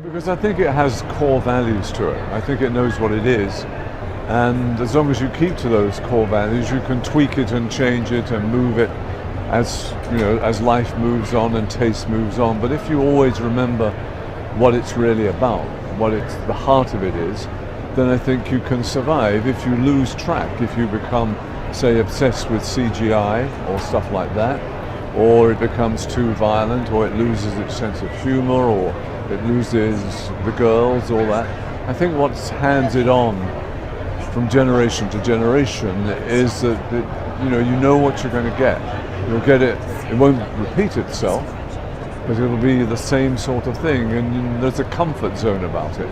Because I think it has core values to it. I think it knows what it is. And as long as you keep to those core values, you can tweak it and change it and move it as life moves on and taste moves on. But if you always remember what it's really about, the heart of it is, then I think you can survive. If you lose track, if you become, say, obsessed with CGI or stuff like that, or it becomes too violent, or it loses its sense of humor, or it loses the girls, all that. I think what hands it on from generation to generation is that you know what you're going to get. You'll get it. It won't repeat itself, but it'll be the same sort of thing. And there's a comfort zone about it,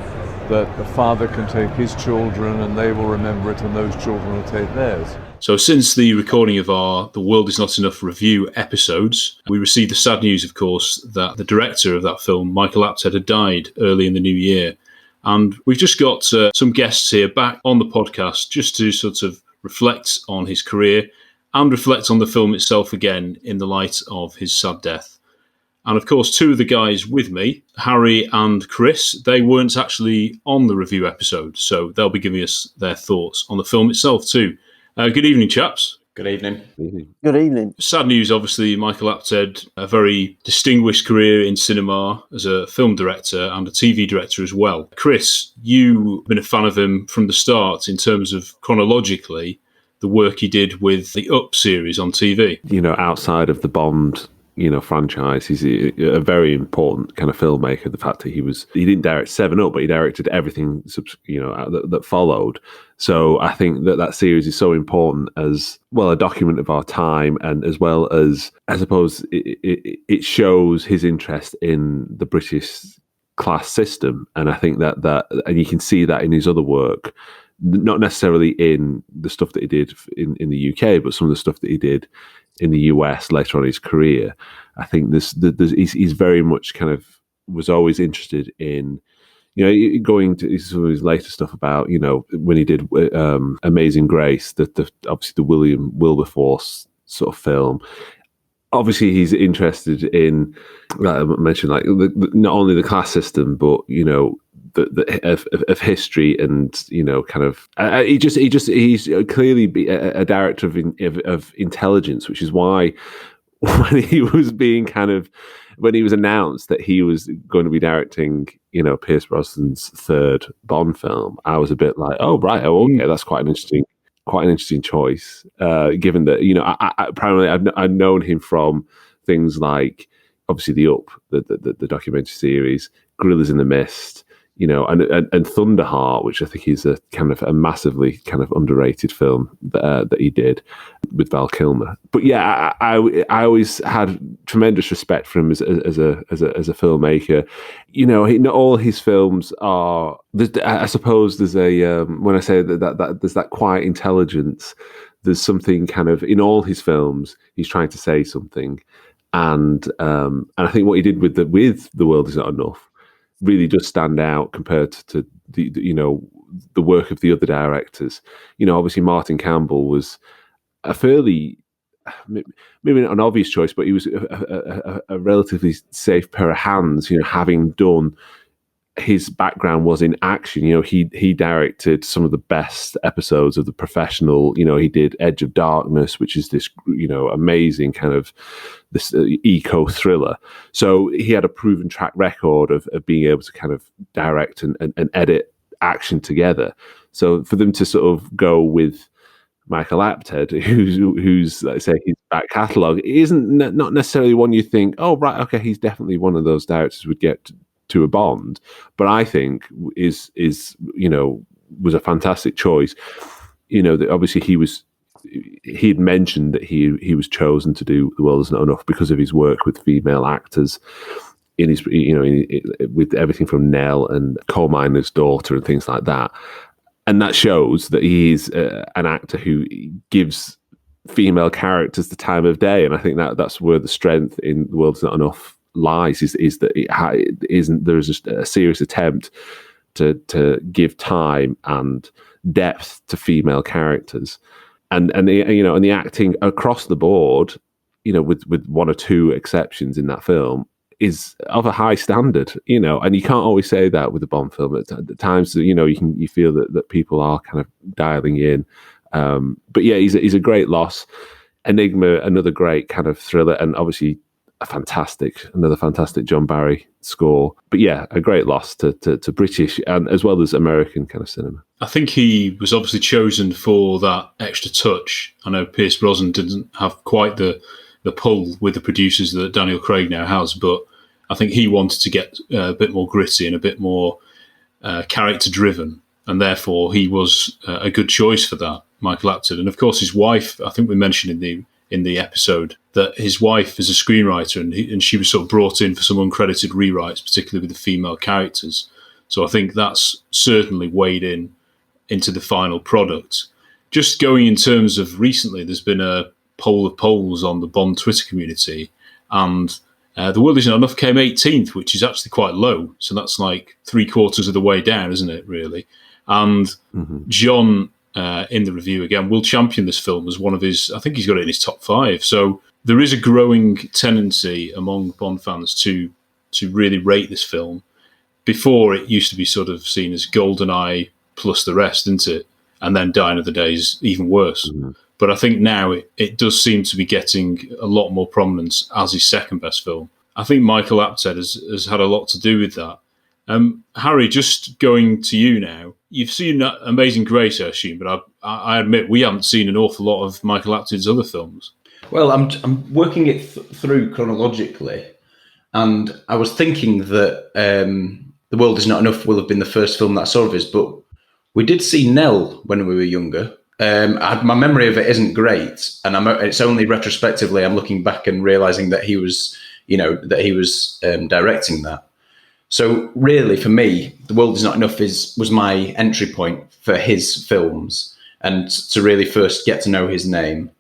that the father can take his children and they will remember it, and those children will take theirs. So since the recording of our The World Is Not Enough review episodes, we received the sad news, of course, that the director of that film, Michael Apted, had died early in the new year. And we've just got some guests here back on the podcast just to sort of reflect on his career and reflect on the film itself again in the light of his sad death. And of course, two of the guys with me, Harry and Chris, they weren't actually on the review episode, so they'll be giving us their thoughts on the film itself too. Good evening, chaps. Good evening. Good evening. Sad news, obviously. Michael Apted, a very distinguished career in cinema as a film director and a TV director as well. Chris, you've been a fan of him from the start in terms of chronologically the work he did with the Up series on TV. Outside of the Bond franchise, he's a very important kind of filmmaker. The fact that he didn't direct 7 Up, but he directed everything that followed. So I think that series is so important as well, a document of our time, and as well as, I suppose, it shows his interest in the British class system. And I think that and you can see that in his other work, not necessarily in the stuff that he did in the UK, but some of the stuff that he did in the US later on in his career. I think he's very much kind of was always interested in, going to some of his later stuff about, when he did Amazing Grace, obviously the William Wilberforce sort of film. Obviously, he's interested in, like I mentioned, like not only the class system, but of history, and kind of he's clearly a director of intelligence, which is why when he was announced that he was going to be directing Pierce Brosnan's third Bond film, I was a bit like, oh right, okay, that's quite an interesting choice, given that I primarily I've known him from things like obviously the Up, the documentary series, Gorillas in the Mist, and Thunderheart, which I think is a kind of a massively kind of underrated film that he did with Val Kilmer. But yeah, I always had tremendous respect for him as a filmmaker. Not all his films are. I suppose there's a when I say that there's that quiet intelligence. There's something kind of in all his films. He's trying to say something, and I think what he did with The World Is Not Enough really does stand out compared to the work of the other directors. Obviously Martin Campbell was a fairly, maybe not an obvious choice, but he was a relatively safe pair of hands, having done, his background was in action. He directed some of the best episodes of The Professional. He did Edge of Darkness, which is this, amazing kind of this eco thriller. So he had a proven track record of being able to kind of direct and edit action together. So for them to sort of go with Michael Apted, who's let's say his back catalogue isn't not necessarily one you think, oh right, okay, he's definitely one of those directors who would get to a Bond, but I think is was a fantastic choice. That obviously he'd mentioned that he was chosen to do The World Is Not Enough because of his work with female actors in his with everything from Nell and Coal Miner's Daughter and things like that, and that shows that he's an actor who gives female characters the time of day, and I think that's where the strength in The World Is Not Enough lies, is that there's just a serious attempt to give time and depth to female characters, and the acting across the board, with one or two exceptions in that film, is of a high standard, and you can't always say that with a Bond film. At times, you feel that people are kind of dialing in. But yeah, he's a great loss. Enigma, another great kind of thriller, and obviously another fantastic John Barry score. But yeah, a great loss to British and as well as American kind of cinema. I think he was obviously chosen for that extra touch. I know Pierce Brosnan didn't have quite the pull with the producers that Daniel Craig now has, but I think he wanted to get a bit more gritty and a bit more character driven, and therefore he was a good choice for that, Michael Apted. And of course his wife, I think we mentioned in the episode that his wife is a screenwriter, and she was sort of brought in for some uncredited rewrites, particularly with the female characters. So I think that's certainly weighed into the final product. Just going in terms of recently, there's been a poll of polls on the Bond Twitter community, and The World Is Not Enough came 18th, which is actually quite low. So that's like 3/4 of the way down, isn't it, really? And John, in the review again, will champion this film as one of his, I think he's got it in his top 5. So there is a growing tendency among Bond fans to really rate this film. Before, it used to be sort of seen as GoldenEye plus the rest, didn't it? And then Die Another Day is even worse. But I think now it does seem to be getting a lot more prominence as his second best film. I think Michael Apted has had a lot to do with that. Harry, just going to you now. You've seen Amazing Grace, I assume, but I admit we haven't seen an awful lot of Michael Apted's other films. Well, I'm working it through chronologically, and I was thinking that The World Is Not Enough will have been the first film that I saw of his, but we did see Nell when we were younger. My memory of it isn't great, and it's only retrospectively I'm looking back and realizing that he was directing that. So really, for me, The World Is Not Enough was my entry point for his films, and to really first get to know his name.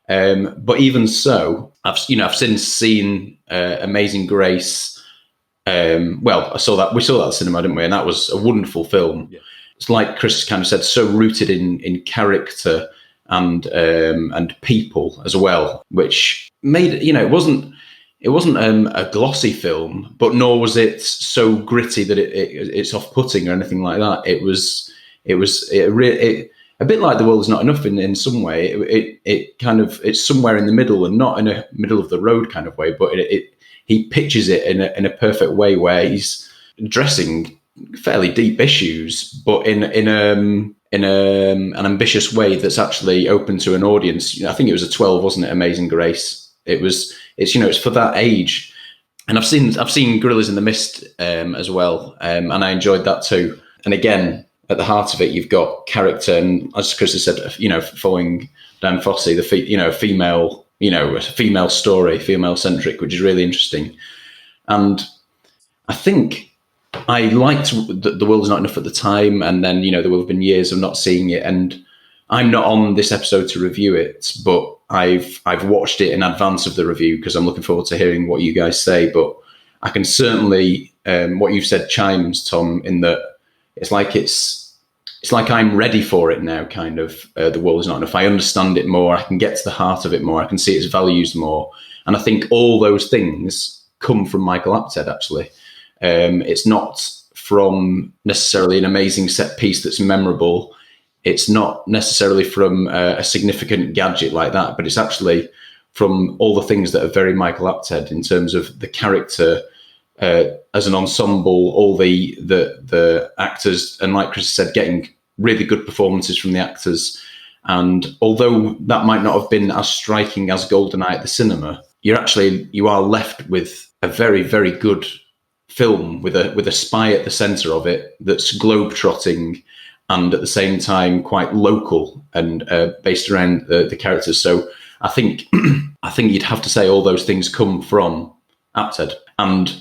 But even so, I've since seen Amazing Grace. We saw that at the cinema, didn't we? And that was a wonderful film. Yeah. It's like Chris kind of said, so rooted in character and people as well, which made it. It wasn't a glossy film, but nor was it so gritty that it's off-putting or anything like that. It was a bit like The World Is Not Enough in some way. It's somewhere in the middle, and not in a middle of the road kind of way, but he pitches it in a perfect way where he's addressing fairly deep issues, but in an ambitious way that's actually open to an audience. I think it was a 12, wasn't it? Amazing Grace. It's for that age, and I've seen Gorillas in the Mist as well, and I enjoyed that too. And again, at the heart of it, you've got character, and as Chris has said, following Dan Fosse, a female story, female centric, which is really interesting. And I think I liked The World Is Not Enough at the time, and then there will have been years of not seeing it, and I'm not on this episode to review it, but I've watched it in advance of the review because I'm looking forward to hearing what you guys say. But I can certainly what you've said chimes, Tom, in that it's like I'm ready for it now. Kind of The World Is Not Enough. I understand it more. I can get to the heart of it more. I can see its values more, and I think all those things come from Michael Apted. Actually, it's not from necessarily an amazing set piece that's memorable. It's not necessarily from a significant gadget like that, but it's actually from all the things that are very Michael Apted in terms of the character as an ensemble, all the actors, and like Chris said, getting really good performances from the actors. And although that might not have been as striking as GoldenEye at the cinema, you are left with a very, very good film with a spy at the centre of it that's globe-trotting, and at the same time quite local and based around the characters. So I think you'd have to say all those things come from Apted. And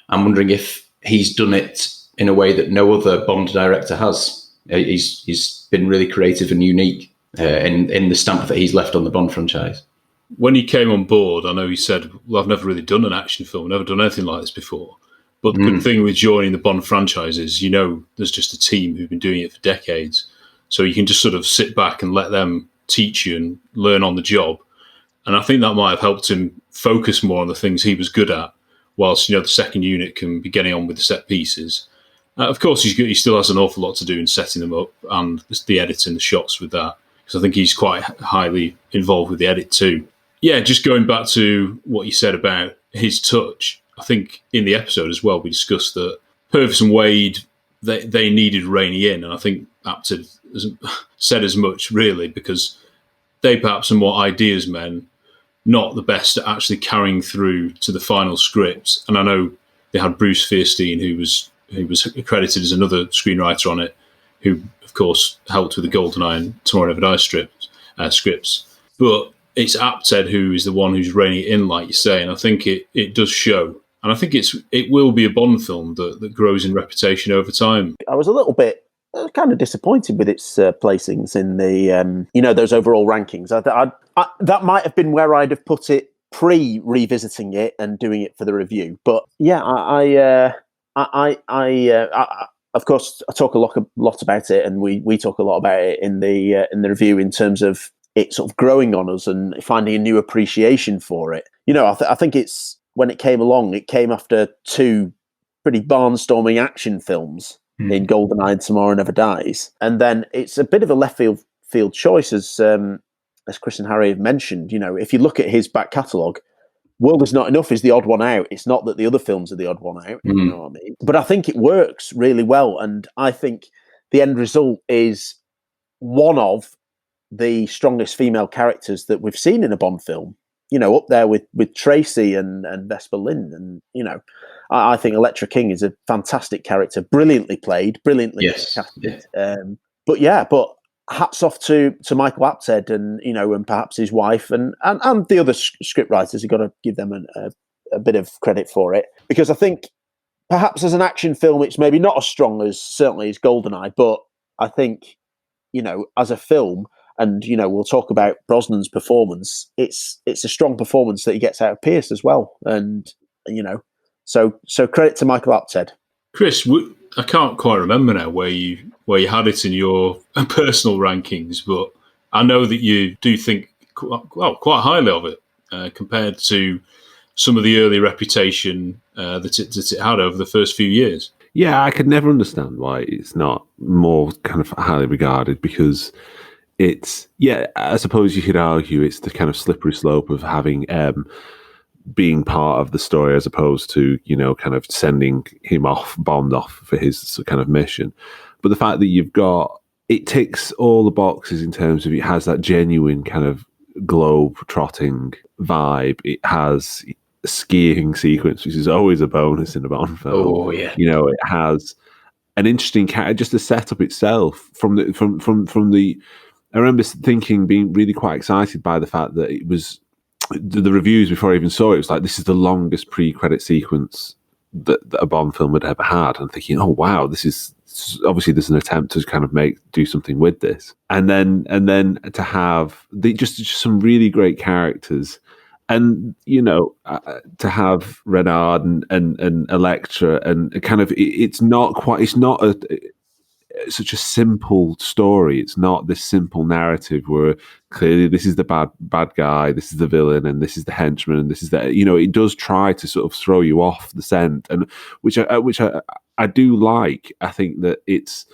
I'm wondering if he's done it in a way that no other Bond director has. He's been really creative and unique in the stamp that he's left on the Bond franchise. When he came on board, I know he said, well, I've never really done an action film, never done anything like this before. But the good thing with joining the Bond franchise is, there's just a team who've been doing it for decades. So you can just sort of sit back and let them teach you and learn on the job. And I think that might have helped him focus more on the things he was good at. whilst the second unit can be getting on with the set pieces. Of course, he still has an awful lot to do in setting them up and the editing, the shots with that, because I think he's quite highly involved with the edit too. Yeah, just going back to what you said about his touch, I think in the episode as well, we discussed that Purvis and Wade, they needed Rainey in, and I think Apted said as much, really, because they perhaps are more ideas men, not the best at actually carrying through to the final script. And I know they had Bruce Fierstein, who was accredited as another screenwriter on it, who, of course, helped with the GoldenEye and Tomorrow Never Dies scripts. But it's Apted who is the one who's reining it in, like you say, and I think it does show. And I think it will be a Bond film that grows in reputation over time. I was a little bit kind of disappointed with its placings in the, those overall rankings. That might have been where I'd have put it pre-revisiting it and doing it for the review. But yeah, I of course, I talk a lot about it, and we talk a lot about it in the review in terms of it sort of growing on us and finding a new appreciation for it. I think it's when it came along, it came after two pretty barnstorming action films in GoldenEye and Tomorrow Never Dies, and then it's a bit of a left field choice, as Chris and Harry have mentioned. If you look at his back catalogue, World Is Not Enough is the odd one out. It's not that the other films are the odd one out, you know what I mean? But I think it works really well, and I think the end result is one of the strongest female characters that we've seen in a Bond film. Up there with Tracy and Vesper Lynd, and I think Elektra King is a fantastic character, brilliantly played, brilliantly casted. But hats off to Michael Apted and perhaps his wife and the other script writers. You've got to give them a bit of credit for it, because I think perhaps as an action film, it's maybe not as strong as certainly as GoldenEye, but I think as a film. And we'll talk about Brosnan's performance. It's a strong performance that he gets out of Pierce as well, and so credit to Michael Apted. Chris, I can't quite remember now where you had it in your personal rankings, but I know that you do think quite highly of it compared to some of the early reputation that it had over the first few years. Yeah, I could never understand why it's not more kind of highly regarded, because it's, I suppose you could argue it's the kind of slippery slope of having being part of the story as opposed to, kind of sending him off, Bond off for his kind of mission. But the fact that it ticks all the boxes in terms of it has that genuine kind of globe-trotting vibe. It has a skiing sequence, which is always a bonus in a Bond film. Oh, yeah. It has an interesting character, just the setup itself from the I remember being really quite excited by the fact that it was the reviews before I even saw it. It was like, this is the longest pre-credit sequence that a Bond film had ever had. And thinking, oh wow, this is obviously there's an attempt to kind of do something with this. And then to have just some really great characters, and to have Renard and Elektra, and kind of it's not such a simple story. It's not this simple narrative where clearly this is the bad guy, this is the villain, and this is the henchman, and this is the it does try to sort of throw you off the scent, and which I do like. I think that it's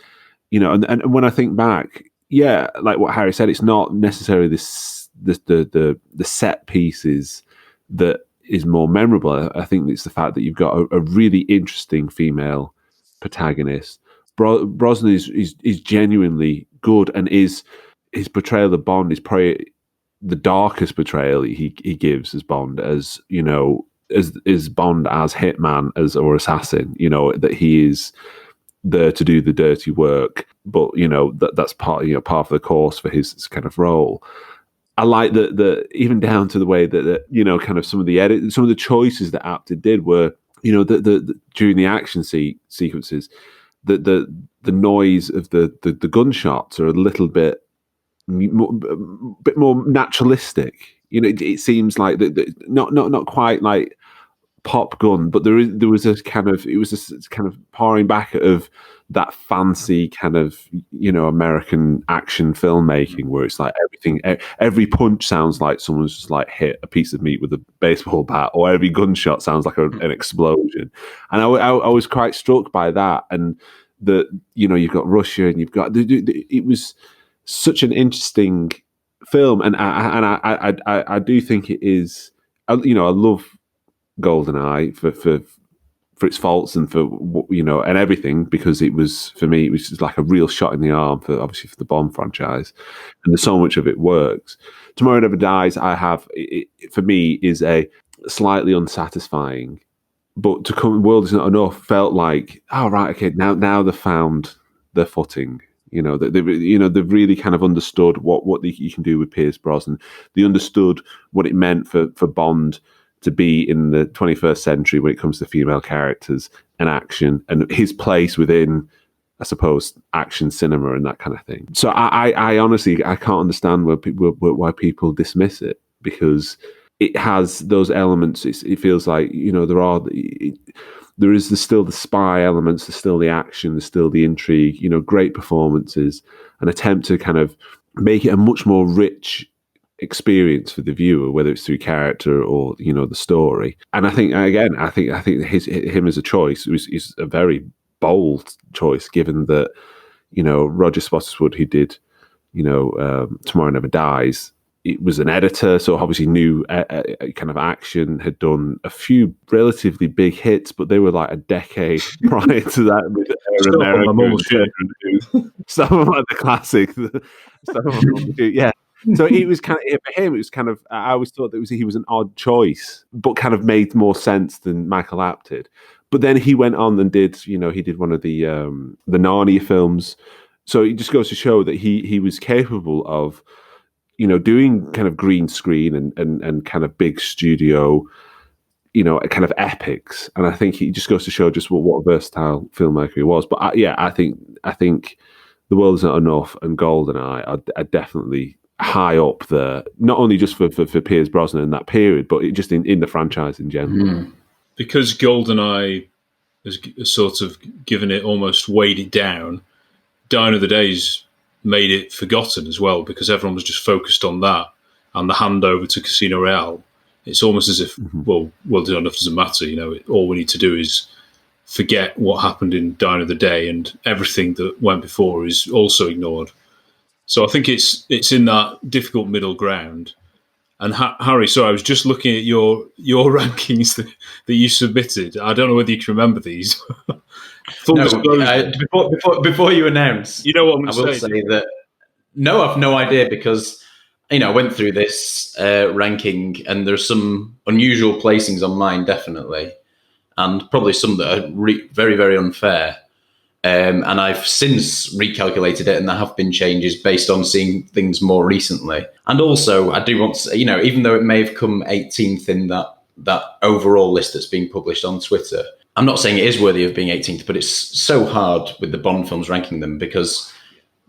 and when I think back, like what Harry said, it's not necessarily the set pieces that is more memorable. I think it's the fact that you've got a really interesting female protagonist. Brosnan is genuinely good, and his portrayal of Bond is probably the darkest portrayal he gives as Bond, as as Bond as hitman, or assassin. That he is there to do the dirty work, but that's part of the course for his kind of role. I like that even down to the way that kind of some of the choices that Apted did were during the action sequences. The noise of the gunshots are a little bit more naturalistic. It seems like not quite like pop gun, but there was a kind of, it was a kind of pouring back of that fancy kind of, you know, American action filmmaking where it's like every punch sounds like someone's just like hit a piece of meat with a baseball bat, or every gunshot sounds like an explosion. And I was quite struck by that, and that, you know, you've got Russia and you've got it was such an interesting film, and I do think it is. You know, I love GoldenEye for its faults and for, you know, and everything, because it was, for me, it was just like a real shot in the arm for, obviously, for the Bond franchise, and so much of it works. Tomorrow Never Dies, for me, is a slightly unsatisfying, but to come, World Is Not Enough felt like, oh right, okay, now they've found their footing. You know, they've really kind of understood what you can do with Pierce Brosnan. They understood what it meant for Bond to be in the 21st century when it comes to female characters and action, and his place within, I suppose, action cinema and that kind of thing. So I honestly, I can't understand why people dismiss it, because it has those elements. It feels like, you know, there is still the spy elements, there's still the action, there's still the intrigue, you know, great performances, an attempt to kind of make it a much more rich experience for the viewer, whether it's through character or, you know, the story. And I think, again, I think him as a choice is a very bold choice, given that, you know, Roger Spottiswoode, who did, you know, Tomorrow Never Dies, it was an editor, so obviously knew kind of action, had done a few relatively big hits, but they were like a decade prior to that with some of like the classic, yeah. So it was kind of, for him, it was kind of, I always thought that he was an odd choice, but kind of made more sense than Michael Apted. But then he went on and did, you know, he did one of the Narnia films. So it just goes to show that he was capable of, you know, doing kind of green screen and kind of big studio, you know, kind of epics. And I think he just goes to show just what a versatile filmmaker he was. But I think The World Is Not Enough and GoldenEye are definitely high up there, not only just for Pierce Brosnan in that period, but just in the franchise in general. Because GoldenEye has sort of given it, almost weighed it down, Dine of the Days made it forgotten as well, because everyone was just focused on that and the handover to Casino Royale. It's almost as if, well, World Is Not Enough doesn't matter. You know, all we need to do is forget what happened in Dine of the Day, and everything that went before is also ignored. So I think it's in that difficult middle ground. And Harry, sorry, I was just looking at your rankings that you submitted. I don't know whether you can remember these. Before you announce, you know what I'm I going will to say that. No, I've no idea, because, you know, I went through this ranking, and there's some unusual placings on mine, definitely, and probably some that are very, very unfair. And I've since recalculated it, and there have been changes based on seeing things more recently. And also, I do want to say, you know, even though it may have come 18th in that overall list that's being published on Twitter, I'm not saying it is worthy of being 18th, but it's so hard with the Bond films ranking them, because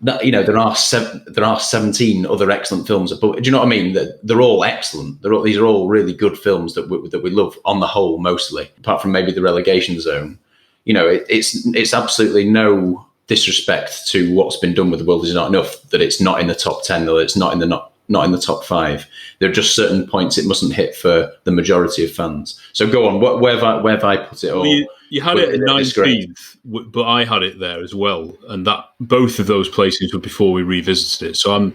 that, you know, there are 17 other excellent films. But do you know what I mean? They're all excellent. These are all really good films that we love on the whole, mostly, apart from maybe the relegation zone. You know, it's absolutely no disrespect to what's been done with The World Is Not Enough that it's not in the top 10, or it's not in the top 5. There are just certain points it mustn't hit for the majority of fans. So go on. Where have I put it? Well, you had it at 19th, but I had it there as well, and that both of those placings were before we revisited it. So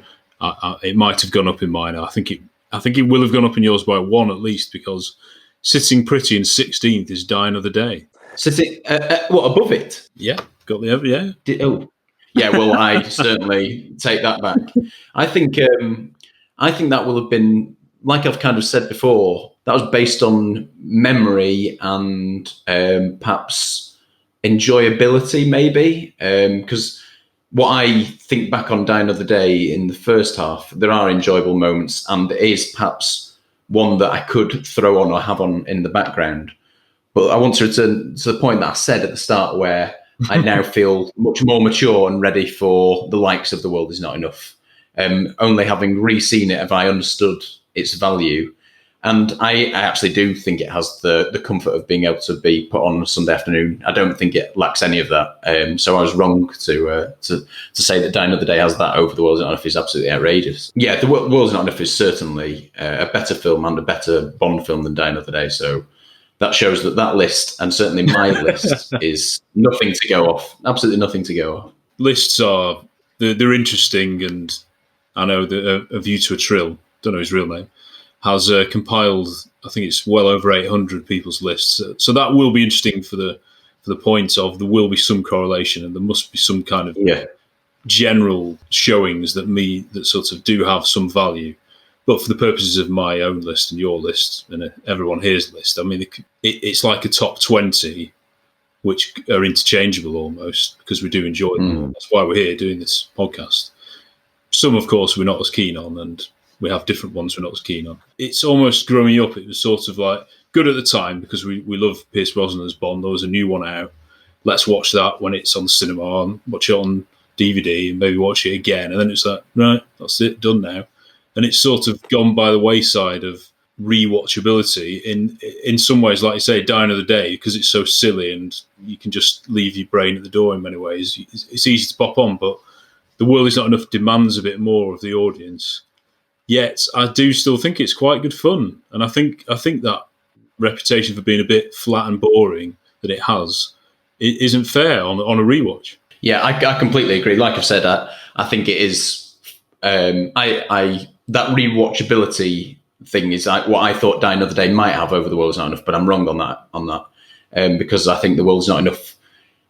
it might have gone up in mine. I think it will have gone up in yours by 1 at least, because sitting pretty in 16th is Die Another Day. Sitting what, above it? Yeah, got the yeah. Yeah. Well, I certainly take that back. I think that will have been, like I've kind of said before, that was based on memory and perhaps enjoyability, maybe, because what I think back on Die Another Day in the first half, there are enjoyable moments, and it is perhaps one that I could throw on or have on in the background. But I want to return to the point that I said at the start, where I now feel much more mature and ready for the likes of The World Is Not Enough. Only having re-seen it have I understood its value. And I actually do think it has the comfort of being able to be put on a Sunday afternoon. I don't think it lacks any of that. So I was wrong to say that Die Another Day has that over The World Is Not Enough is absolutely outrageous. Yeah, The World Is Not Enough is certainly a better film and a better Bond film than Die Another Day. So that shows that list, and certainly my list, is nothing to go off. Absolutely nothing to go off. Lists are they're interesting, and I know that A View to a Thrill, don't know his real name, has compiled, I think it's well over 800 people's lists. So that will be interesting for the point of there will be some correlation, and there must be some kind of general showings that sort of do have some value. But for the purposes of my own list and your list and everyone here's list, I mean, it's like a top 20, which are interchangeable almost, because we do enjoy them. That's why we're here doing this podcast. Some, of course, we're not as keen on, and we have different ones we're not as keen on. It's almost growing up. It was sort of like good at the time because we love Pierce Brosnan as Bond. There was a new one out. Let's watch that when it's on the cinema and watch it on DVD and maybe watch it again. And then it's like, right, that's it, done now. And it's sort of gone by the wayside of rewatchability in some ways, like you say, Die Another Day, because it's so silly and you can just leave your brain at the door in many ways. It's easy to pop on, but The World Is Not Enough demands a bit more of the audience. Yet I do still think it's quite good fun, and I think that reputation for being a bit flat and boring that it has, it isn't fair on a rewatch. Yeah, I completely agree. Like I've said, I think it is. That rewatchability thing is what I thought Die Another Day might have over The World Is Not Enough, but I'm wrong on that. Because I think The World Is Not Enough.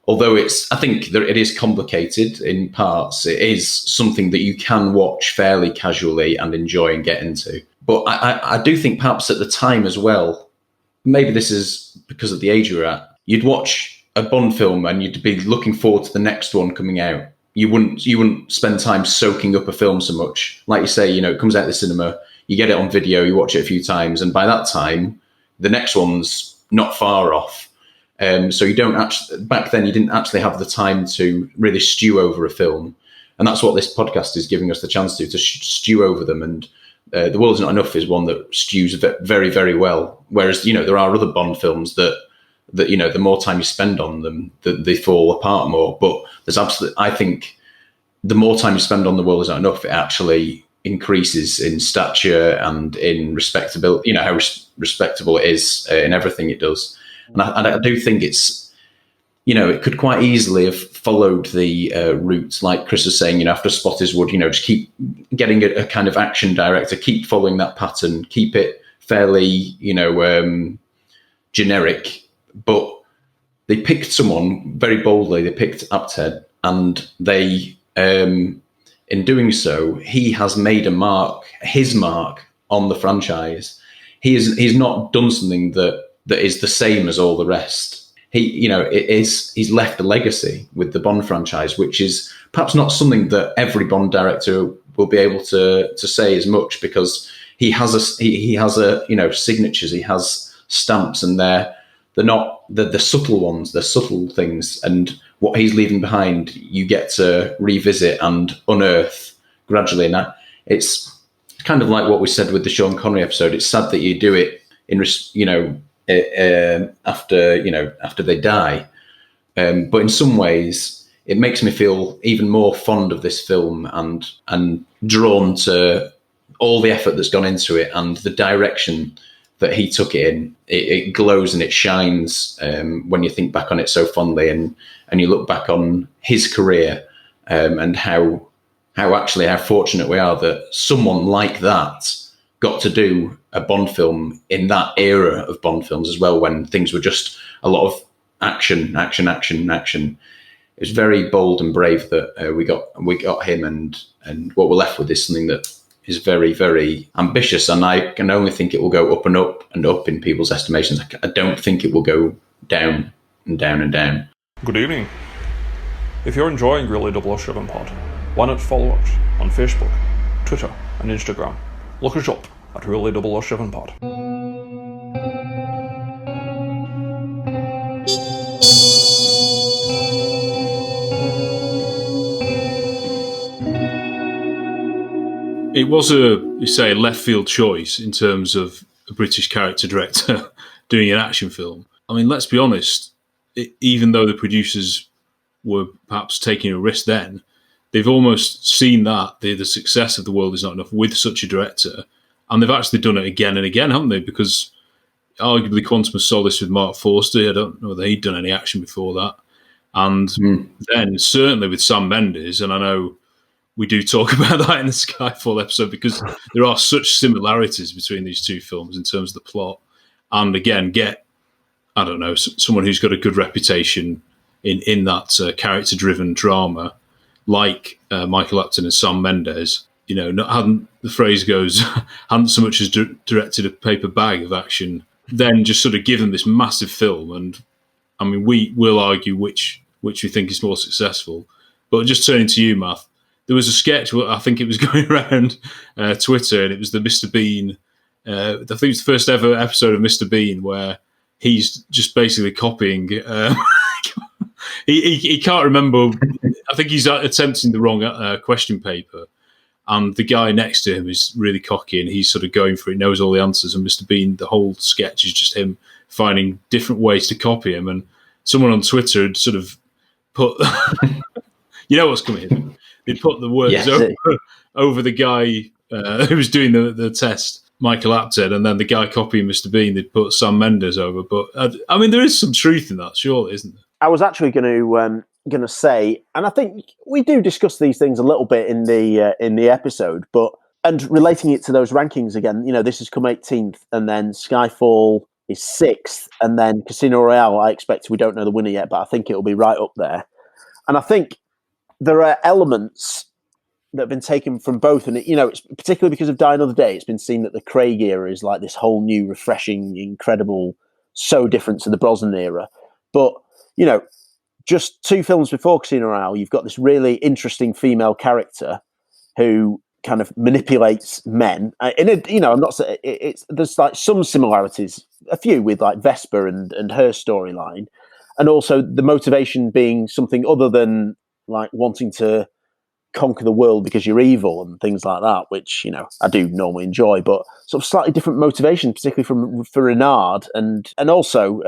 Although I think it is complicated in parts, it is something that you can watch fairly casually and enjoy and get into. But I do think perhaps at the time as well, maybe this is because of the age you're at, you'd watch a Bond film and you'd be looking forward to the next one coming out. You wouldn't spend time soaking up a film so much. Like you say, it comes out of the cinema, you get it on video, you watch it a few times, and by that time, the next one's not far off. So you don't actually, back then you didn't actually have the time to really stew over a film. And that's what this podcast is giving us the chance to stew over them. And The World Is Not Enough is one that stews very, very well. Whereas, there are other Bond films that the more time you spend on them, they fall apart more. But I think the more time you spend on The World Is Not Enough, it actually increases in stature and in respectability, how respectable it is in everything it does. And I do think it's, it could quite easily have followed the route, like Chris was saying, after Spotters would, just keep getting a kind of action director, keep following that pattern, keep it fairly, generic. But they picked someone very boldly. They picked Apted, and they, in doing so, he has made his mark on the franchise. He's not done something that is the same as all the rest. He's left a legacy with the Bond franchise, which is perhaps not something that every Bond director will be able to say as much, because he has signatures, he has stamps, and they're not the subtle ones, they're subtle things, and what he's leaving behind, you get to revisit and unearth gradually. And it's kind of like what we said with the Sean Connery episode. It's sad that you do it after they die, but in some ways it makes me feel even more fond of this film and drawn to all the effort that's gone into it and the direction that he took it in. It glows and it shines when you think back on it so fondly, and you look back on his career and how fortunate we are that someone like that got to do a Bond film in that era of Bond films as well, when things were just a lot of action. It was very bold and brave that we got him, and what we're left with is something that is very, very ambitious, and I can only think it will go up and up and up in people's estimations. I don't think it will go down and down and down. Good evening. If you're enjoying Really 007 Pod, why not follow us on Facebook, Twitter and Instagram. Look us up at Really 007 Pod. It was a left field choice in terms of a British character director doing an action film. I mean, let's be honest, even though the producers were perhaps taking a risk then, they've almost seen that, the success of The World Is Not Enough with such a director, and they've actually done it again and again, haven't they? Because arguably Quantum of Solace with Mark Forster, I don't know whether he'd done any action before that. And then certainly with Sam Mendes, and I know we do talk about that in the Skyfall episode because there are such similarities between these two films in terms of the plot. And again, I don't know, someone who's got a good reputation in that character-driven drama, like Michael Apted and Sam Mendes. You know, hadn't the phrase goes, hadn't so much as directed a paper bag of action, then just sort of given this massive film. And I mean, we will argue which we think is more successful. But just turning to you, Matt, there was a sketch, I think it was going around Twitter, and it was the Mr. Bean, I think it was the first ever episode of Mr. Bean where he's just basically copying. He can't remember. I think he's attempting the wrong question paper. And the guy next to him is really cocky and he's sort of going for it, knows all the answers. And Mr. Bean, the whole sketch is just him finding different ways to copy him. And someone on Twitter had sort of put, you know what's coming. They put the words over the guy who was doing the test, Michael Apted, and then the guy copying Mr. Bean, they'd put Sam Mendes over. But I mean, there is some truth in that, surely, isn't there? I was actually going to say, and I think we do discuss these things a little bit in the episode, and relating it to those rankings again, you know, this has come 18th, and then Skyfall is 6th, and then Casino Royale, I expect, we don't know the winner yet, but I think it'll be right up there. And I think there are elements that have been taken from both, and you know, it's particularly because of Die Another Day, it's been seen that the Craig era is like this whole new, refreshing, incredible, so different to the Brosnan era. But you know, just 2 films before Casino Royale, you've got this really interesting female character who kind of manipulates men. You know, I'm not saying there's like some similarities, a few with like Vesper and her storyline, and also the motivation being something other than like wanting to conquer the world because you're evil and things like that, which, you know, I do normally enjoy, but sort of slightly different motivation, particularly for Renard and also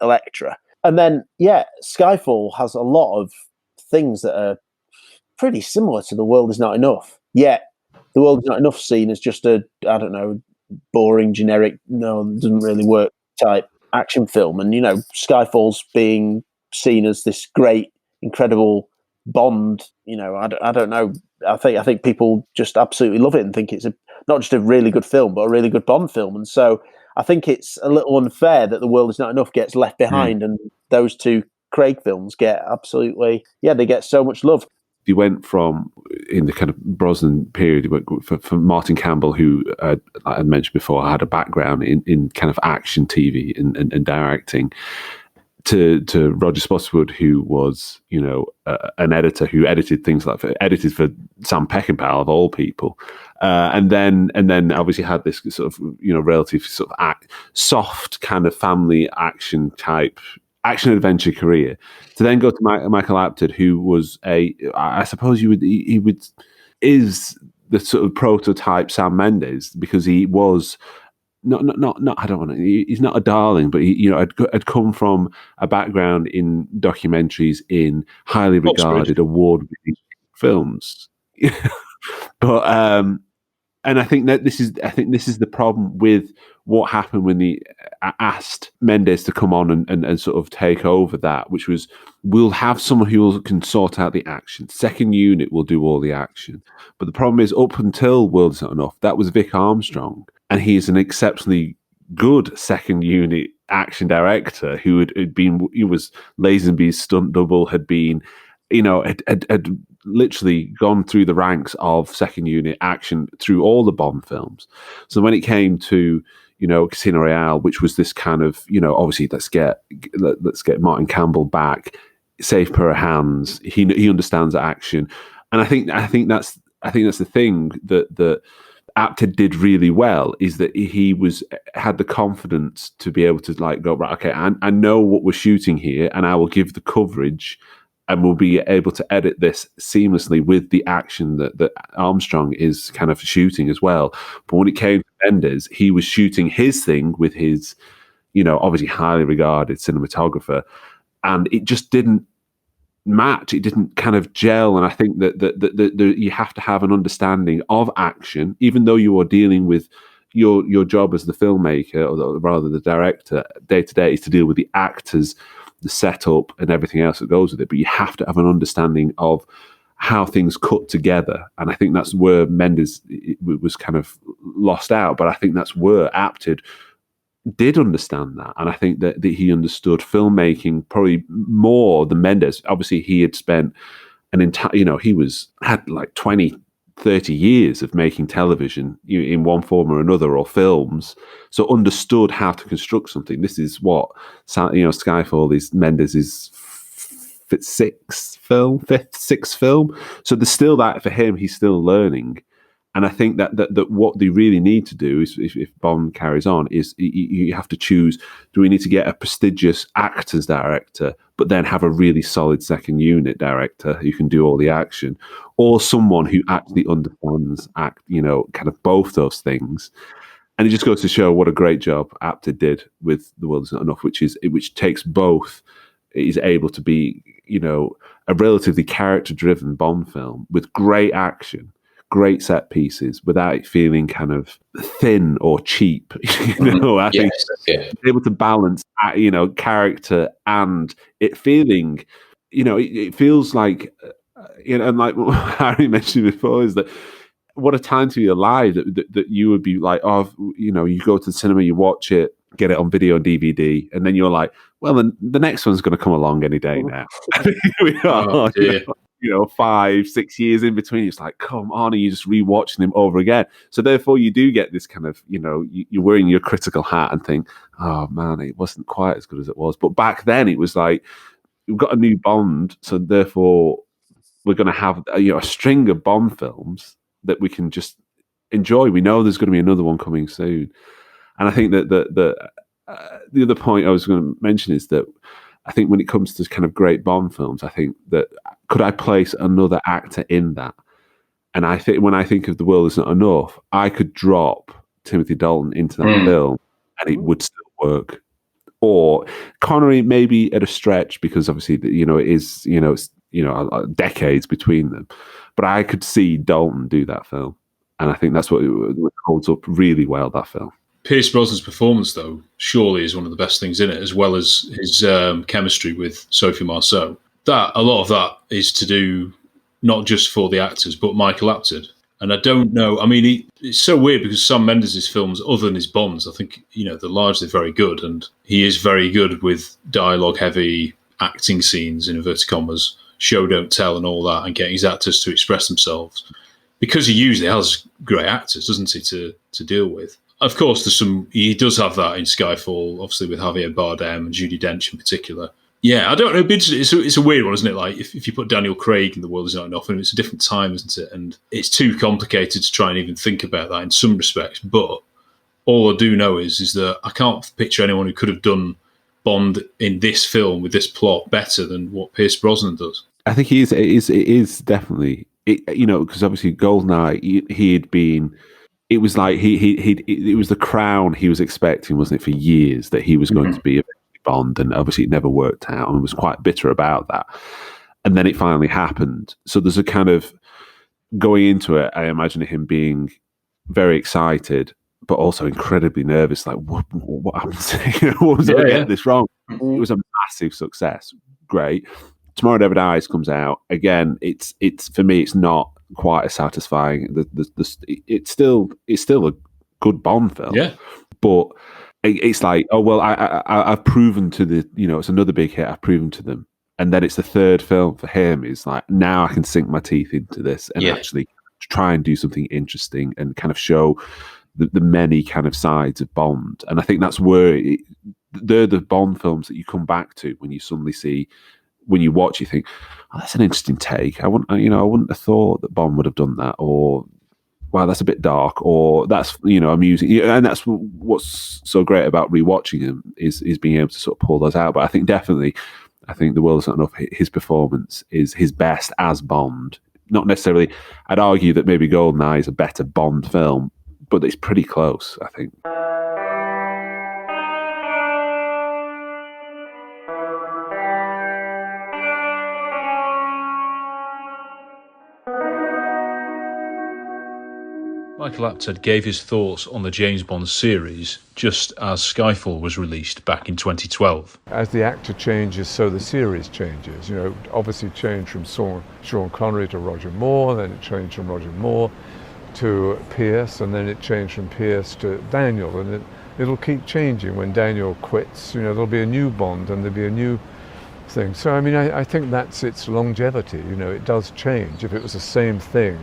Electra. And then, yeah, Skyfall has a lot of things that are pretty similar to The World Is Not Enough. Yet, The World Is Not Enough seen as just a, I don't know, boring, generic, no, doesn't really work type action film. And, you know, Skyfall's being seen as this great, incredible Bond. You know, I don't know. I think people just absolutely love it and think it's not just a really good film, but a really good Bond film. And so I think it's a little unfair that The World Is Not Enough gets left behind and those 2 Craig films get absolutely, they get so much love. He went from, in the kind of Brosnan period, he went for Martin Campbell, who I had mentioned before, had a background in kind of action TV and directing, to Roger Spottiswoode, who was, you know, an editor who edited for Sam Peckinpah of all people, and then obviously had this sort of, you know, relative sort of soft kind of family action type action adventure career, to then go to Michael Apted, who was I suppose he is the sort of prototype Sam Mendes, because he was. Not. I don't want to. He's not a darling, but he, you know, had come from a background in documentaries, in highly regarded, award-winning films. But and I think this is the problem with what happened when they asked Mendes to come on and sort of take over that, which was, we'll have someone who can sort out the action. Second unit will do all the action. But the problem is, up until World Is Not Enough, that was Vic Armstrong. And he's an exceptionally good second unit action director who he was Lazenby's stunt double, had been, you know, had literally gone through the ranks of second unit action through all the Bond films. So when it came to, you know, Casino Royale, which was this kind of, you know, obviously let's get Martin Campbell back, safe pair of hands. He understands action, and I think that's the thing that Apted did really well, is that he had the confidence to be able to like go, right, okay, I know what we're shooting here, and I will give the coverage and we'll be able to edit this seamlessly with the action that Armstrong is kind of shooting as well. But when it came to Mendes, he was shooting his thing with his, obviously highly regarded cinematographer, and it just didn't match. It didn't kind of gel. And I think that you have to have an understanding of action, even though you are dealing with your job as the filmmaker, or rather the director, day to day, is to deal with the actors, the setup, and everything else that goes with it. But you have to have an understanding of how things cut together. And I think that's where Mendes was kind of lost out. But I think that's where Apted did understand that. And I think that he understood filmmaking probably more than Mendes. Obviously, he had spent an entire, had like 20, 30 years of making television in one form or another, or films, so understood how to construct something. This is what Skyfall is Mendes' sixth film. So there's still that for him. He's still learning, and I think that what they really need to do is, if Bond carries on, is you have to choose: do we need to get a prestigious actors director, but then have a really solid second unit director who can do all the action, or someone who actually understands kind of both those things? And it just goes to show what a great job Apted did with The World Is Not Enough, which takes both. Is able to be, a relatively character-driven Bond film with great action, great set pieces, without it feeling kind of thin or cheap. I think able to balance, character and it feeling, it feels like, and like Harry mentioned before, is that what a time to be alive that you would be like, you go to the cinema, you watch it, get it on video and DVD, and then you're like, well, then the next one's going to come along any day now. We are, 5-6 years in between. It's like, come on, and you're just rewatching them over again. So therefore, you do get this kind of, you're wearing your critical hat and think, oh man, it wasn't quite as good as it was. But back then, it was like, we've got a new Bond, so therefore, we're going to have a string of Bond films that we can just enjoy. We know there's going to be another one coming soon. And I think that the other point I was going to mention is that I think when it comes to kind of great Bond films, I think that could I place another actor in that? And I think when I think of The World Is Not Enough, I could drop Timothy Dalton into that film and it would still work. Or Connery maybe at a stretch, because obviously it is it's decades between them. But I could see Dalton do that film, and I think that's what holds up really well, that film. Pierce Brosnan's performance, though, surely is one of the best things in it, as well as his chemistry with Sophie Marceau. A lot of that is to do not just for the actors, but Michael Apted. And I don't know, I mean, it's so weird because Sam Mendes' films, other than his Bonds, I think, they're largely very good. And he is very good with dialogue-heavy acting scenes, in inverted commas, show, don't tell and all that, and getting his actors to express themselves. Because he usually has great actors, doesn't he, to deal with. Of course, he does have that in Skyfall, obviously with Javier Bardem and Judi Dench in particular. Yeah, I don't know. It's a weird one, isn't it? Like if you put Daniel Craig in The World Is Not Enough, and it's a different time, isn't it? And it's too complicated to try and even think about that in some respects. But all I do know is that I can't picture anyone who could have done Bond in this film with this plot better than what Pierce Brosnan does. I think it is definitely, because obviously GoldenEye, he had been. It was like it was the crown he was expecting, wasn't it, for years, that he was going to be a Bond, and obviously it never worked out, and was quite bitter about that. And then it finally happened. So there's a kind of going into it, I imagine him being very excited, but also incredibly nervous. Like, what happened? What was I get this wrong? It was a massive success. Great. Tomorrow Never Dies comes out again. It's for me, it's not quite as satisfying. It's still a good Bond film. Yeah, but it's like, oh well, I've proven to the it's another big hit. I've proven to them, and then it's the third film for him. It's like, now I can sink my teeth into this and actually try and do something interesting and kind of show the many kind of sides of Bond. And I think that's where they're the Bond films that you come back to when you suddenly see. When you watch, you think, oh, that's an interesting take. I wouldn't have thought that Bond would have done that, or wow, that's a bit dark, or that's amusing. And that's what's so great about rewatching them is being able to sort of pull those out. But I think definitely I think The World Is Not Enough, his performance is his best as Bond. Not necessarily, I'd argue that maybe GoldenEye is a better Bond film, but it's pretty close, I think. Michael Apted gave his thoughts on the James Bond series just as Skyfall was released back in 2012. As the actor changes, so the series changes. You know, obviously changed from Sean Connery to Roger Moore, then it changed from Roger Moore to Pierce, and then it changed from Pierce to Daniel, and it'll keep changing. When Daniel quits, you know, there'll be a new Bond and there'll be a new thing. So, I mean, I think that's its longevity. You know, it does change. If it was the same thing,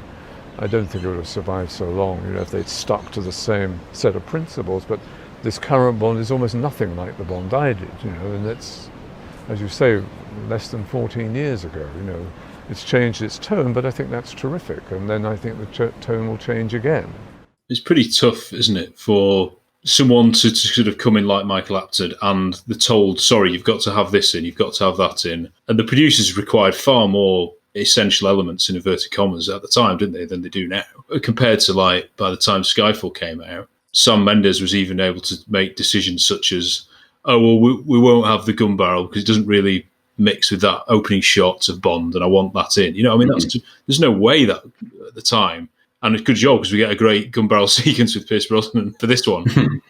I don't think it would have survived so long, you know, if they'd stuck to the same set of principles. But this current Bond is almost nothing like the Bond I did, you know, and that's, as you say, less than 14 years ago, you know. It's changed its tone, but I think that's terrific. And then I think the tone will change again. It's pretty tough, isn't it, for someone to sort of come in like Michael Apted and they're told, sorry, you've got to have this in, you've got to have that in. And the producers required far more essential elements in inverted commas at the time, didn't they, than they do now, compared to, like, by the time Skyfall came out, Sam Mendes was even able to make decisions such as, oh well, we won't have the gun barrel because it doesn't really mix with that opening shot of Bond, and I want that in. You know, I mean, there's no way that at the time, and it's a good job because we get a great gun barrel sequence with Pierce Brosnan for this one.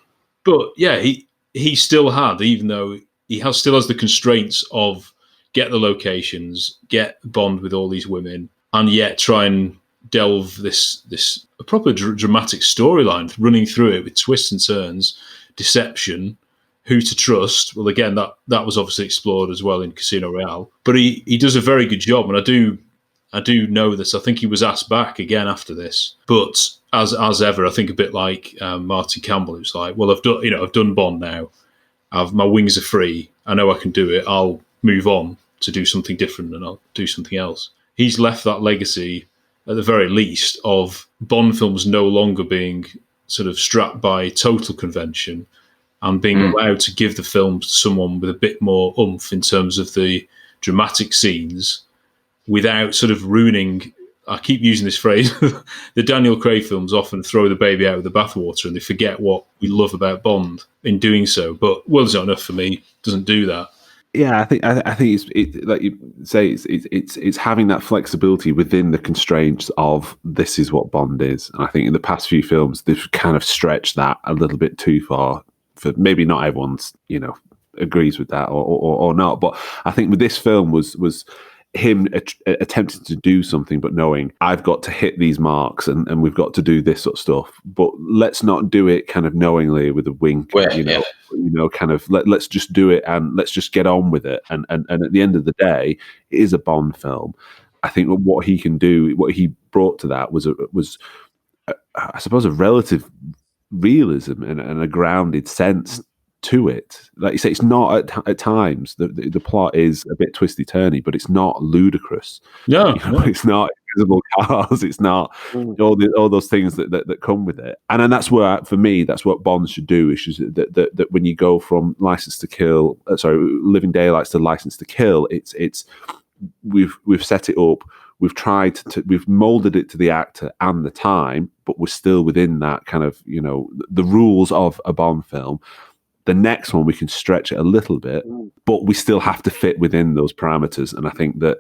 But yeah, he still had, even though still has the constraints of get the locations, get Bond with all these women, and yet try and delve this a proper dramatic storyline, running through it with twists and turns, deception, who to trust. Well, again, that was obviously explored as well in Casino Royale. But he does a very good job, and I do know this. I think he was asked back again after this, but as ever, I think a bit like Martin Campbell, who's like, well, I've done Bond now. My wings are free. I know I can do it. I'll move on to do something different, and I'll do something else. He's left that legacy, at the very least, of Bond films no longer being sort of strapped by total convention and being allowed to give the film to someone with a bit more oomph in terms of the dramatic scenes without sort of ruining, I keep using this phrase, the Daniel Craig films often throw the baby out with the bathwater and they forget what we love about Bond in doing so. But World Is Not Enough, for me, doesn't do that. Yeah, I think it's like you say, it's having that flexibility within the constraints of this is what Bond is. And I think in the past few films, they've kind of stretched that a little bit too far. For maybe not everyone's, you know, agrees with that or not. But I think with this film was him attempting to do something, but knowing I've got to hit these marks and we've got to do this sort of stuff. But let's not do it kind of knowingly with a wink, kind of let's just do it and let's just get on with it. And at the end of the day, it is a Bond film. I think what he can do, what he brought to that was I suppose a relative realism and a grounded sense to it. Like you say, it's not at times the plot is a bit twisty turny, but it's not ludicrous. No, it's not invisible cars. It's not all those things that come with it. And then that's where, for me, that's what Bond should do. Is that when you go from License to Kill, Living Daylights to License to Kill, it's we've set it up. We've we've molded it to the actor and the time, but we're still within that kind of, you know, the rules of a Bond film. The next one, we can stretch it a little bit, but we still have to fit within those parameters. And I think that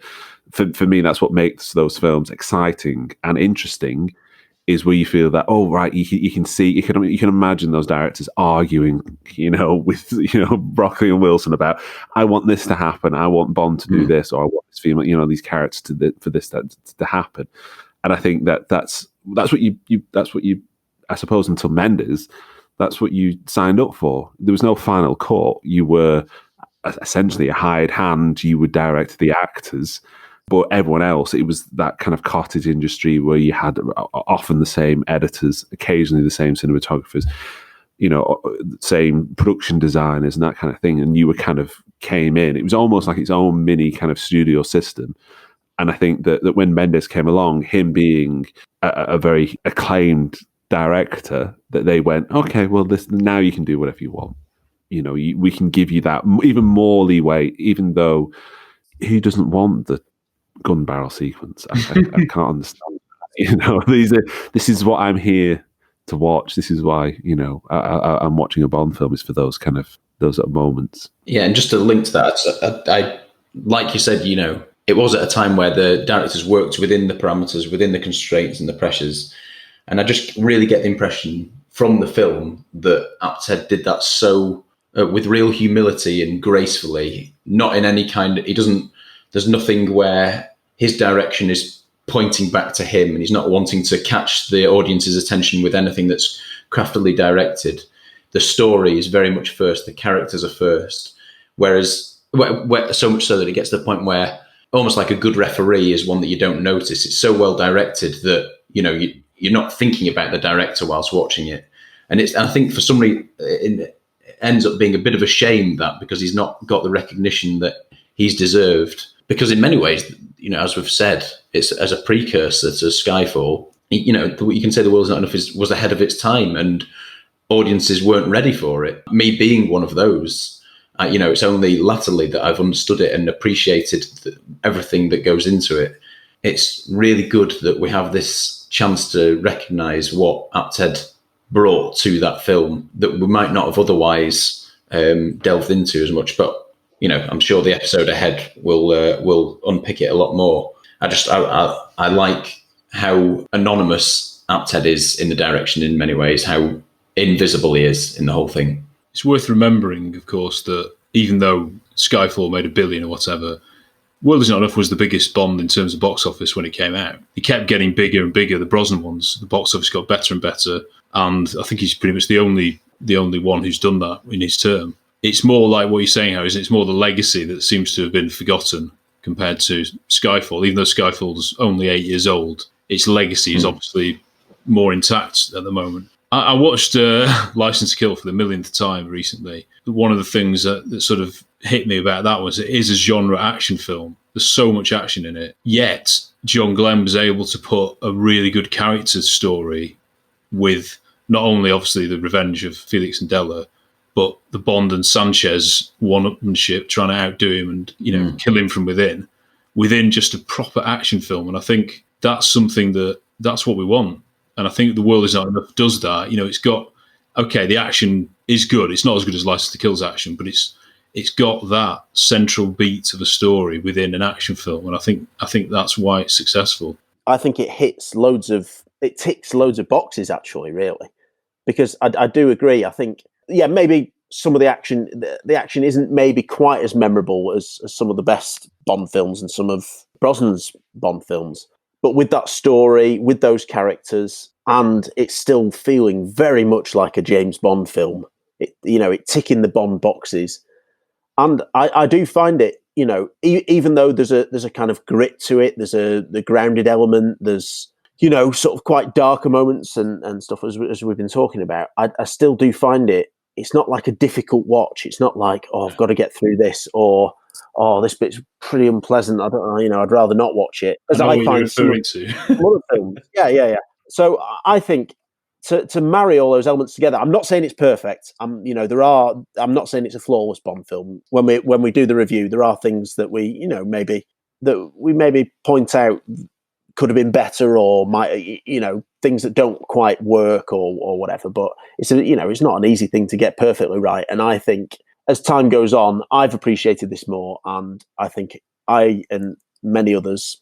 for me, that's what makes those films exciting and interesting, is where you feel that, oh, right, you can see, you can imagine those directors arguing, you know, with, you know, Broccoli and Wilson about, I want this to happen, I want Bond to do this, or I want this female, you know, these characters for this to happen. And I think that's what you, I suppose, until Mendes, that's what you signed up for. There was no final cut. You were essentially a hired hand. You would direct the actors. But everyone else, it was that kind of cottage industry where you had often the same editors, occasionally the same cinematographers, you know, same production designers and that kind of thing. And you were kind of came in. It was almost like its own mini kind of studio system. And I think that when Mendes came along, him being a very acclaimed director, that they went, okay, well, now you can do whatever you want. we can give you that even more leeway, even though who doesn't want the gun barrel sequence? I can't understand. This is what I'm here to watch. This is why I'm watching a Bond film, is for those moments. Yeah, and just to link to that, I like you said, it was at a time where the directors worked within the parameters, within the constraints and the pressures, and I just really get the impression from the film that Apted did that so with real humility and gracefully, not in any kind. There's nothing where his direction is pointing back to him, and he's not wanting to catch the audience's attention with anything that's craftily directed. The story is very much first. The characters are first. Whereas, so much so that it gets to the point where almost like a good referee is one that you don't notice. It's so well directed that you're not thinking about the director whilst watching it. And I think for some reason it ends up being a bit of a shame that because he's not got the recognition that he's deserved. Because in many ways, as we've said, it's as a precursor to Skyfall. You can say The World's Not Enough was ahead of its time, and audiences weren't ready for it. Me being one of those, it's only latterly that I've understood it and appreciated everything that goes into it. It's really good that we have this chance to recognise what Apted brought to that film that we might not have otherwise delved into as much. But I'm sure the episode ahead will unpick it a lot more. I like how anonymous Apted is in the direction in many ways, how invisible he is in the whole thing. It's worth remembering, of course, that even though Skyfall made $1 billion or whatever, World Is Not Enough was the biggest Bond in terms of box office when it came out. It kept getting bigger and bigger. The Brosnan ones, the box office got better and better, and I think he's pretty much the only one who's done that in his term. It's more like what you're saying, Harry, it's more the legacy that seems to have been forgotten compared to Skyfall. Even though Skyfall's only 8 years old, its legacy is obviously more intact at the moment. I watched License to Kill for the millionth time recently. One of the things that sort of hit me about that was it is a genre action film. There's so much action in it. Yet, John Glenn was able to put a really good character story with not only, obviously, the revenge of Felix and Della, but the Bond and Sanchez one-upmanship trying to outdo him and, kill him from within just a proper action film. And I think that's something that's what we want. And I think The World Is Not Enough does that. It's got, the action is good. It's not as good as License to Kill's action, but it's got that central beat of a story within an action film. And I think that's why it's successful. I think it ticks loads of boxes, actually, really. Because I do agree. I think, maybe some of the action isn't maybe quite as memorable as some of the best Bond films and some of Brosnan's Bond films. But with that story, with those characters, and it's still feeling very much like a James Bond film, it ticking the Bond boxes. And I do find it, even though there's a kind of grit to it, there's the grounded element, there's, sort of quite darker moments and stuff as we've been talking about. I still do find it's not like a difficult watch. It's not like, I've got to get through this, or this bit's pretty unpleasant. I don't know. I'd rather not watch it. As I find some other films. Yeah. So I think to marry all those elements together, I'm not saying it's perfect. I'm not saying it's a flawless Bond film. When we do the review, there are things that we maybe point out could have been better, or might, things that don't quite work or whatever. But it's not an easy thing to get perfectly right. And I think as time goes on, I've appreciated this more, and I think I and many of us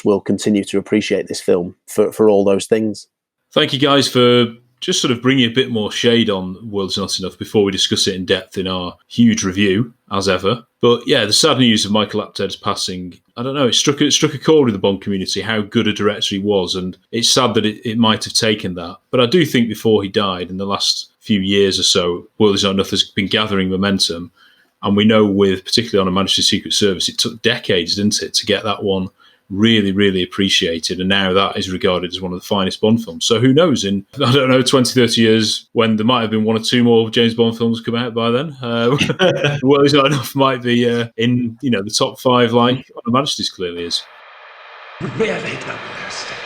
will continue to appreciate this film for all those things. Thank you guys for just sort of bringing a bit more shade on World's Not Enough before we discuss it in depth in our huge review, as ever. But yeah, the sad news of Michael Apted's passing, I don't know, it struck a chord with the Bond community, how good a director he was, and it's sad that it might have taken that. But I do think before he died, in the last few years or so, World Is Not Enough has been gathering momentum. And we know particularly on a Manchester Secret Service, it took decades, didn't it, to get that one really, really appreciated. And now that is regarded as one of the finest Bond films. So who knows, in, 20, 30 years, when there might have been 1 or 2 more James Bond films come out by then, World Is Not Enough might be in the top 5 like on the Majesty's clearly is. Really don't understand.